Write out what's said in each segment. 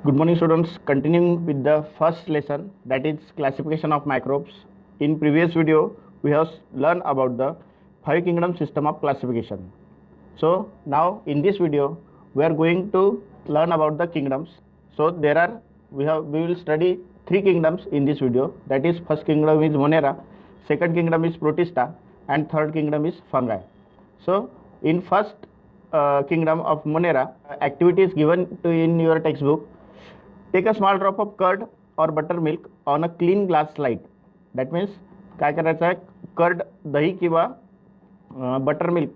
Good morning, students. Continuing with the first lesson, that is classification of microbes. In previous video, we have learned about the five kingdom system of classification. So now in this video, we are going to learn about the kingdoms. So we will study three kingdoms in this video. That is, first kingdom is Monera, second kingdom is Protista, and third kingdom is fungi. So in first kingdom of Monera, activities given to in your textbook. Take a small drop of curd or buttermilk on a clean glass slide. That means काय करायचं आहे, curd दही किंवा buttermilk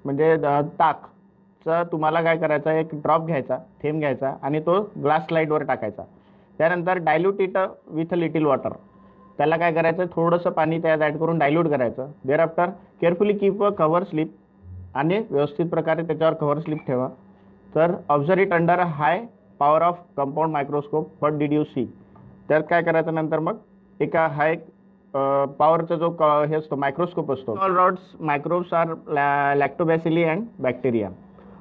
म्हणजे ताकचं तुम्हाला काय करायचं आहे, एक ड्रॉप घ्यायचा, थेंब घ्यायचा आणि तो ग्लास स्लाईडवर टाकायचा. त्यानंतर dilute it with a little water. त्याला काय करायचं, थोडंसं पाणी त्यात ॲड करून डायल्यूट करायचं. Thereafter carefully keep a cover slip आणि व्यवस्थित प्रकारे त्याच्यावर कव्हर स्लिप ठेवा. तर observe it under a high power of compound microscope. What did you see. त्यात काय करायचं, नंतर मग एका हाय पॉवरचा जो हे असतो मायक्रोस्कोप असतो. All rods microbes are lactobacilli and bacteria.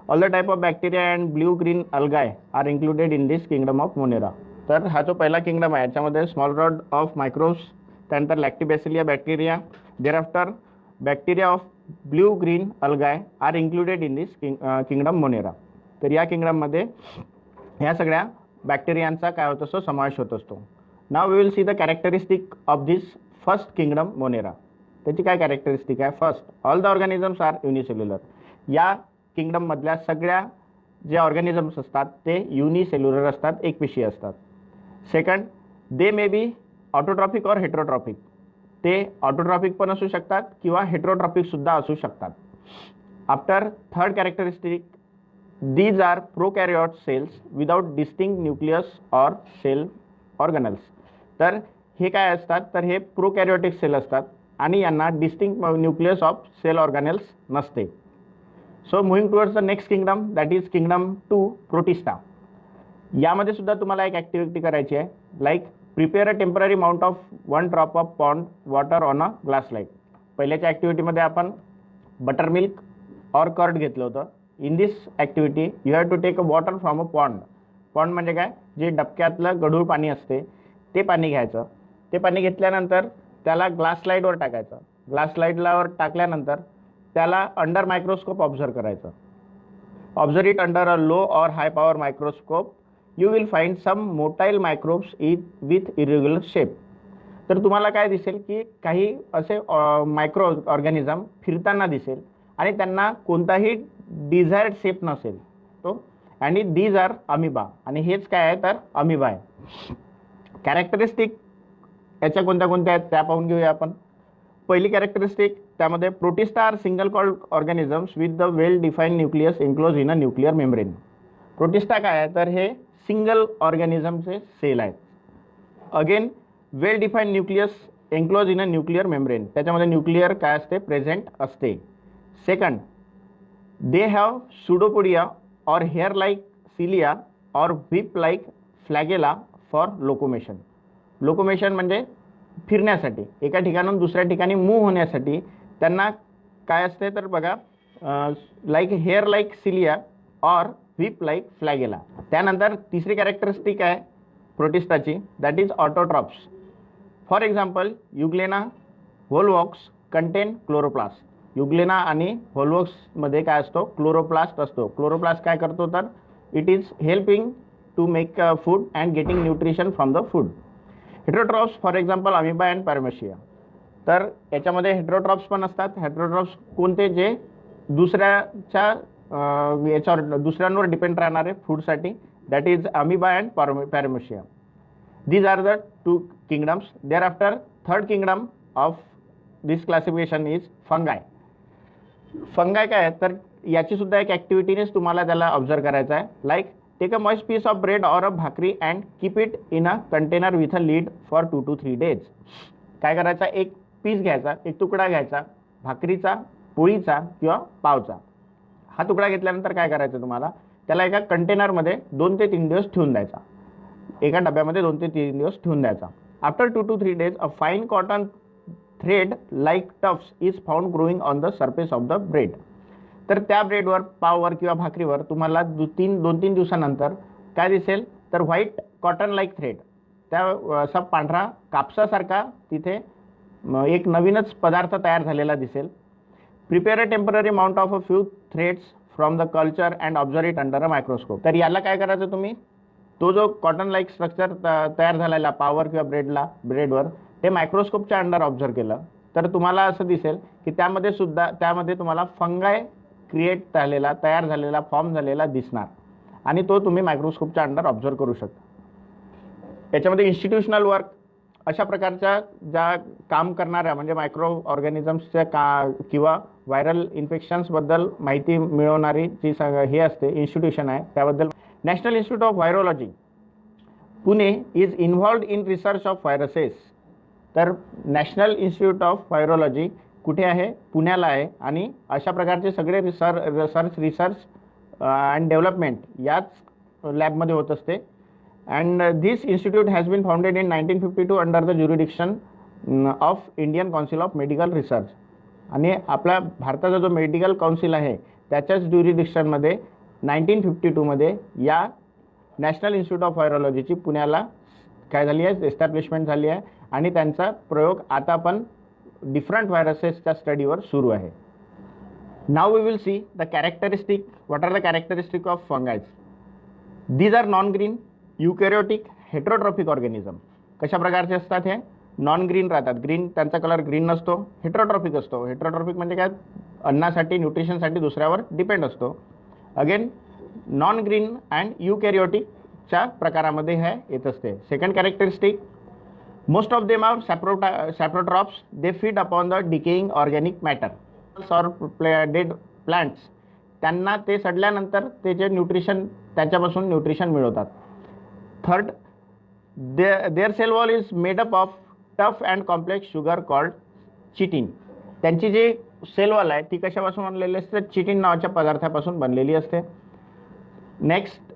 All the type of bacteria and blue green algae are included in this kingdom of Monera. तर हा जो पहिला किंगडम आहे याच्यामध्ये स्मॉल रॉड ऑफ मायक्रोब्स, त्यानंतर lactobacilli bacteria, there after bacteria of blue green algae are included in this kingdom Monera. तर या किंगडममध्ये ह्या सगळ्या बॅक्टेरियांचा काय होत असतो, समावेश होत असतो. नाव we will see the characteristic of this first kingdom Monera. त्याची काय कॅरेक्टरिस्टिक आहे. First, all the organisms are unicellular. या किंगडममधल्या सगळ्या जे ऑर्गॅनिझम्स असतात ते युनिसेल्युलर असतात, एकपेशीय असतात. Second, they may be autotrophic और हेट्रोट्रॉपिक. ते ऑटोट्रॉपिक पण असू शकतात किंवा हेट्रोट्रॉपिकसुद्धा असू शकतात. After third characteristic, these are prokaryote cells without distinct nucleus or cell organelles. तर हे काय असतात, तर हे प्रोकॅरियोटिक सेल असतात आणि यांना distinct nucleus of cell organelles नसते. So moving towards the next kingdom, that is kingdom 2 Protista. यामध्ये सुद्धा तुम्हाला एक ॲक्टिव्हिटी करायची आहे. Like prepare a temporary mount of 1 drop of pond water on a glass slide. पहिल्याच्या ॲक्टिव्हिटीमध्ये आपण बटरमिल्क और कर्ड घेतलं होतं. In this activity you have to take a water from a pond. Pond म्हणजे काय, जे डबक्यातलं गढूळ पाणी असते ते पाणी घ्यायचं. ते पाणी घेतल्यानंतर त्याला ग्लास स्लाईडवर टाकायचं. ग्लास स्लाईडलावर टाकल्यानंतर त्याला अंडर मायक्रोस्कोप ऑब्झर्व करायचं. Observe it under a low or high power microscope. You will find some motile microbes with irregular shape. तर तुम्हाला काय दिसेल की काही असे मायक्रो ऑर्गॅनिझम फिरताना दिसेल आणि त्यांना कोणताही डिझायर्ड शेप नसेल तो. आणि दीज आर अमिबा. आणि हेच काय आहे, तर अमिबा आहे. कॅरेक्टरिस्टिक याच्या कोणत्या कोणत्या आहेत त्या पाहून घेऊया आपण. पहिली कॅरेक्टरिस्टिक, त्यामध्ये protista are single celled organisms with the well defined nucleus enclose in a nuclear membrane. Protista काय आहे, तर हे सिंगल ऑर्गॅनिझमचे सेल आहेत. Again well defined nucleus enclose in a nuclear membrane. त्याच्यामध्ये न्यूक्लिअर काय असते, प्रेझेंट असते. Second, they have pseudopodia or hair-like cilia or whip-like flagella for locomotion. Locomotion म्हणजे फिरण्यासाठी, एका ठिकाणाहून दुसऱ्या ठिकाणी मूव्ह होण्यासाठी त्यांना काय असते, तर बघा लाईक हेअर लाईक सिलिया और व्हिप लाईक फ्लॅगेला. त्यानंतर तिसरी कॅरेक्टरिस्टिक आहे प्रोटिस्टाची, that is autotrophs. For example, Euglena Volvox contain chloroplast. Euglena आणि व्होल्वॉक्समध्ये काय असतो, क्लोरोप्लास्ट असतो. क्लोरोप्लास्ट काय करतो, तर it is helping to make food and getting nutrition from the food. Heterotrophs for example amoeba and paramecia. तर याच्यामध्ये हेट्रोट्रॉप्स पण असतात. हेट्रोट्रॉप्स कोणते, जे दुसऱ्याच्या याच्यावर दुसऱ्यांवर डिपेंड राहणारे फूडसाठी, that is amoeba and paramecia. These are the 2 kingdoms. There after third kingdom of this classification is fungi. Fungi काय आहे, तर याची सुद्धा एक ॲक्टिव्हिटीनेच तुम्हाला त्याला ऑब्झर्व करायचं आहे. Like take a moist piece of bread or a bhakri and keep it in a container with a lid for 2 to 3 days. काय करायचा, एक पीस घ्यायचा, एक तुकडा घ्यायचा भाकरीचा, पोळीचा किंवा पावचा. हा तुकडा घेतल्यानंतर काय करायचं, तुम्हाला त्याला एका कंटेनरमध्ये 2 ते 3 दिवस ठेवून द्यायचा. एका डब्यामध्ये 2 ते 3 दिवस ठेवून द्यायचा. After 2 to 3 days a fine cotton thread like tufts is found growing on the surface of the bread. तर त्या ब्रेडवर, पाववर किंवा भाकरीवर तुम्हाला 2-3 दिवसानंतर काय दिसेल, तर व्हाईट कॉटन लाईक थ्रेड, त्या असा पांढरा कापसासारखा तिथे एक नवीनच पदार्थ तयार झालेला दिसेल. Prepare a temporary mount of a few threads from the culture and observe it under a microscope. तर याला काय करायचं तुम्ही, तो जो कॉटन लाईक स्ट्रक्चर तयार झालेला पावर किंवा ब्रेडवर ते मायक्रोस्कोपच्या अंडर ऑब्झर्व केलं तर तुम्हाला असं दिसेल की त्यामध्ये तुम्हाला फंगाय तयार झालेला फॉर्म झालेला दिसणार आणि तो तुम्ही मायक्रोस्कोपच्या अंडर ऑब्झर्व करू शकता. याच्यामध्ये इन्स्टिट्यूशनल वर्क अशा प्रकारच्या ज्या काम करणाऱ्या म्हणजे मायक्रो ऑर्गॅनिझम्सच्या किंवा व्हायरल इन्फेक्शन्सबद्दल माहिती मिळवणारी जी हे असते इन्स्टिट्यूशन आहे त्याबद्दल. National institute of virology Pune is involved in research of viruses. तर नॅशनल इन्स्टिट्यूट ऑफ व्हायरोलॉजी कुठे आहे, पुण्याला आहे आणि अशा प्रकारचे सगळे रिसर्च अँड डेव्हलपमेंट याच लॅबमध्ये होत असते. And this institute has been founded in 1952 under the jurisdiction of Indian council of medical research. आणि आपला भारताचा जो मेडिकल काउन्सिल आहे त्याच्याच ज्युरिडिक्शनमध्ये 1952मध्ये या नॅशनल इन्स्टिट्यूट ऑफ व्हायरोलॉजीची पुण्याला काय झाली आहे, एस्टॅब्लिशमेंट झाली आहे आणि त्यांचा प्रयोग आता पण डिफरंट व्हायरसेसच्या स्टडीवर सुरू आहे. Now we will see the characteristic. What are the characteristic of fungis? These are non green eukaryotic heterotrophic organism. कशा प्रकारचे असतात हे? नॉन ग्रीन राहतात. ग्रीन त्यांचा कलर ग्रीन नसतो, हेट्रोट्रॉफिक असतो. हेट्रोट्रॉफिक म्हणजे काय, अन्नासाठी न्यूट्रिशनसाठी दुसऱ्यावर डिपेंड असतो. अगेन नॉन ग्रीन अँड युकॅरियोटिकच्या प्रकारामध्ये हे येत असते. Second characteristic, most of them are saprotrophs. They feed upon the decaying organic matter or dead plants. त्यांना ते सडल्यानंतर त्याचे त्याच्यापासून न्यूट्रिशन मिळवतात. Third, there cell wall is made up of tough and complex sugar called chitin. त्यांची जी sale wall आहे ती कशापासून बनलेली असते? चिटिन नावाच्या पदार्थापासून बनलेली असते. Next,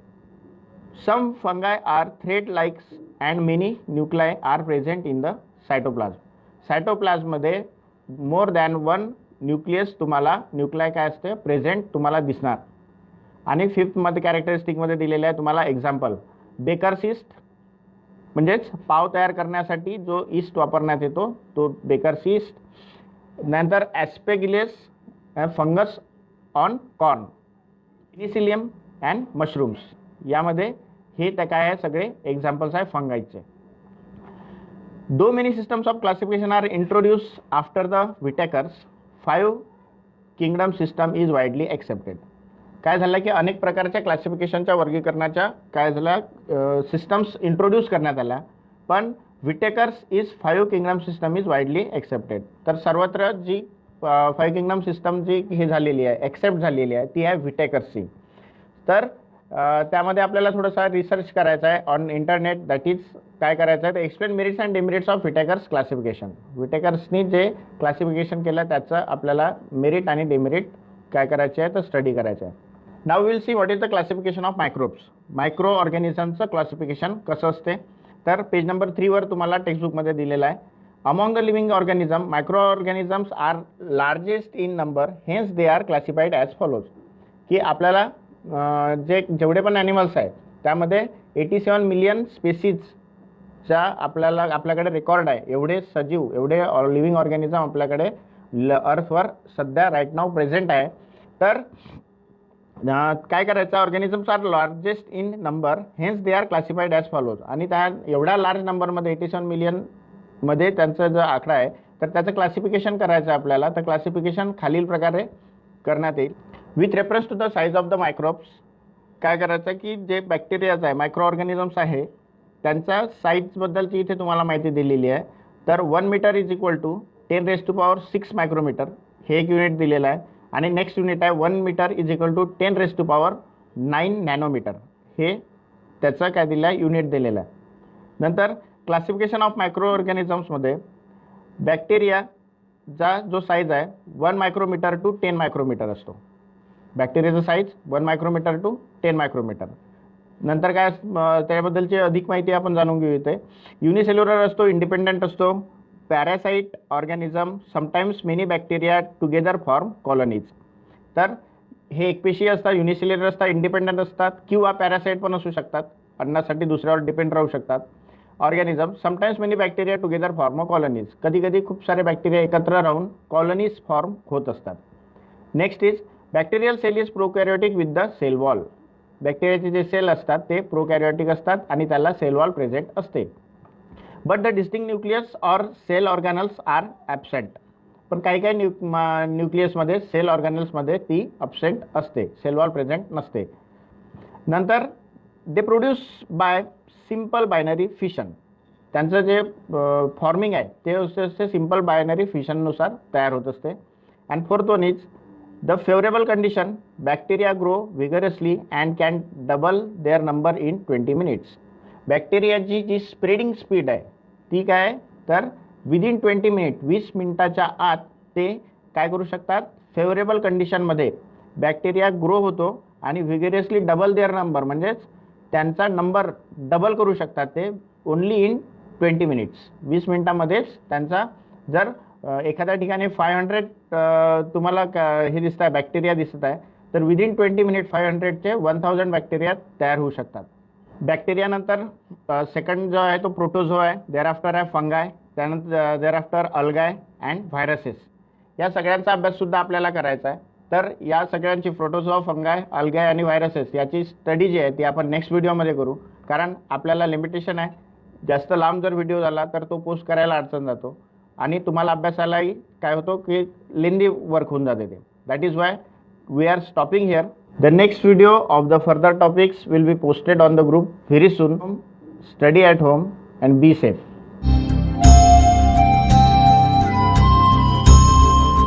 some fungi are thread likes and many nuclei are present in the cytoplasm. सायटोप्लाझ्ममध्ये मोर दॅन वन न्यूक्लाय काय असते प्रेझेंट तुम्हाला दिसणार. आणि फिफ्थमध्ये कॅरेक्टरिस्टिकमध्ये दिलेलं आहे तुम्हाला एक्झाम्पल, बेकर्स ईस्ट म्हणजेच पाव तयार करण्यासाठी जो ईस्ट वापरण्यात येतो तो बेकर्स ईस्ट. नंतर Aspergillus fungus on corn, penicillium and mushrooms. यामध्ये हे त्या काय आहे सगळे एक्झाम्पल्स आहे फंगाईचे. Though many systems of classification are introduce after the Whittaker's, 5 kingdom system is widely accepted. काय झालं की अनेक प्रकारच्या क्लासिफिकेशनच्या वर्गीकरणाच्या काय झालं सिस्टम्स इंट्रोड्यूस करण्यात आल्या, पण Whittaker's is 5 kingdom system is widely accepted. तर सर्वत्र जी 5 किंगडम सिस्टम जी हे झालेली आहे एक्सेप्ट झालेली आहे ती आहे विटेकर्सची. तर त्यामध्ये आपल्याला थोडासा रिसर्च करायचा आहे ऑन इंटरनेट. दॅट इज काय करायचं आहे तर explain merits and demerits of Whittaker's classification. विटेकर्सनी जे क्लासिफिकेशन केलं त्याचं आपल्याला मेरिट आणि डिमेरिट काय करायचे आहे तर स्टडी करायचं आहे. Now will see what is the classification of microbes. Micro ऑर्गॅनिझमचं क्लासिफिकेशन कसं असते तर पेज नंबर 3 वर तुम्हाला टेक्स्टबुकमध्ये दिलेलं आहे. Among the living organism, micro organisms are largest in number, hence they are classified as follows. की आपल्याला जेवढे पण ॲनिमल्स आहेत त्यामध्ये 87 मिलियन स्पेसीजचा आपल्याकडे रेकॉर्ड आहे. एवढे सजीव, एवढे लिव्हिंग ऑर्गॅनिझम आपल्याकडे अर्थवर सध्या राईट नाव प्रेझेंट आहे. तर काय करायचं, organisms are largest in number, hence they are classified as follows. आणि त्या एवढ्या लार्ज नंबरमध्ये 87 मिलियनमध्ये त्यांचा जो आकडा आहे तर त्याचं क्लासिफिकेशन करायचं आहे आपल्याला. तर क्लासिफिकेशन खालील प्रकारे करण्यात येईल. With reference to the size of the microbes काय करायचं की जे बॅक्टेरियाज आहे मायक्रो ऑर्गॅनिझम्स आहे त्यांच्या साईजबद्दलची इथे तुम्हाला माहिती दिलेली आहे. तर 1 metre is equal to 10⁶ micrometre हे एक युनिट दिलेलं आहे. आणि नेक्स्ट युनिट आहे 1 metre is equal to 10⁹ nanometre हे त्याचं काय दिलं आहे युनिट दिलेलं आहे. नंतर क्लासिफिकेशन ऑफ मायक्रो ऑर्गॅनिझम्समध्ये बॅक्टेरियाचा जो साईज आहे 1 मायक्रोमीटर टू 10 मायक्रोमीटर असतो. बॅक्टेरियाचा साईज 1 मायक्रोमीटर टू 10 मायक्रोमीटर. नंतर काय त्याबद्दलची अधिक माहिती आपण जाणून घेऊ. इथे युनिसेल्युलर असतो, इंडिपेंडंट असतो. Parasite organism, sometimes many bacteria together form colonies. तर हे एकपेशीय असतात, युनिसेल्युलर असतात, इंडिपेंडंट असतात किंवा पॅरासाइट पण असू शकतात. अन्नासाठी दुसऱ्यावर डिपेंड राहू शकतात. Organism sometimes many bacteria together form a colonies. कधी कधी खूप सारे बॅक्टेरिया एकत्र राहून कॉलनीज फॉर्म होत असतात. Next is bacterial cell is prokaryotic with the cell wall. बॅक्टेरियाचे जे सेल असतात ते प्रोकॅरियोटिक असतात आणि त्याला सेल वॉल प्रेझेंट असते. But the distinct nucleus or cell organelles are absent. पण काही काही न्यूक्लियसमध्ये सेल ऑर्गॅनल्समध्ये ती ॲबसेंट असते, सेल वॉल प्रेझेंट नसते. नंतर they produce by simple binary fission. त्यांचं जे फॉर्मिंग आहे ते असते सिम्पल बायनरी फिशननुसार तयार होत असते. And fourth one is the favourable condition, bacteria grow vigorously and can double their number in 20 minutes. बॅक्टेरियाची जी स्प्रेडिंग स्पीड आहे ती काय, तर विदिन 20 मिनिट, 20 मिनिटाच्या आत ते काय करू शकतात, फेवरेबल कंडिशनमध्ये बॅक्टेरिया ग्रो होतो आणि विगरसली डबल देअर नंबर, म्हणजेच त्यांचा नंबर डबल करू शकतात ते ओनली इन 20 मिनिट्स. 20 मिनिटामध्येच त्यांचा, जर एखाद्या ठिकाणी 500 तुम्हाला हे दिसत आहे, बॅक्टेरिया दिसत आहे, तर विदिन 20 मिनिट 500चे 1000 बॅक्टेरिया तयार होऊ शकतात. बॅक्टेरियानंतर सेकंड जो आहे तो प्रोटोझो आहे, देअरआफ्टर आहे फंगाय, त्यानंतर देअरआफ्टर अल्गाय अँड व्हायरसेस. या सगळ्यांचा अभ्याससुद्धा आपल्याला करायचा आहे. तर या सगळ्यांची प्रोटोझोआ, फंगाय, अल्गाय आणि व्हायरसेस याची स्टडी जी आहे ती आपण नेक्स्ट व्हिडिओमध्ये करू, कारण आपल्याला लिमिटेशन आहे. जास्त लांब जर व्हिडिओ झाला तर तो पोस्ट करायला अडचण जातो आणि तुम्हाला अभ्यासालाही काय होतो की लेंदी वर्क होऊन जाते ते. That is why we are stopping here. The next video of the further topics will be posted on the group very soon. Study at home and be safe.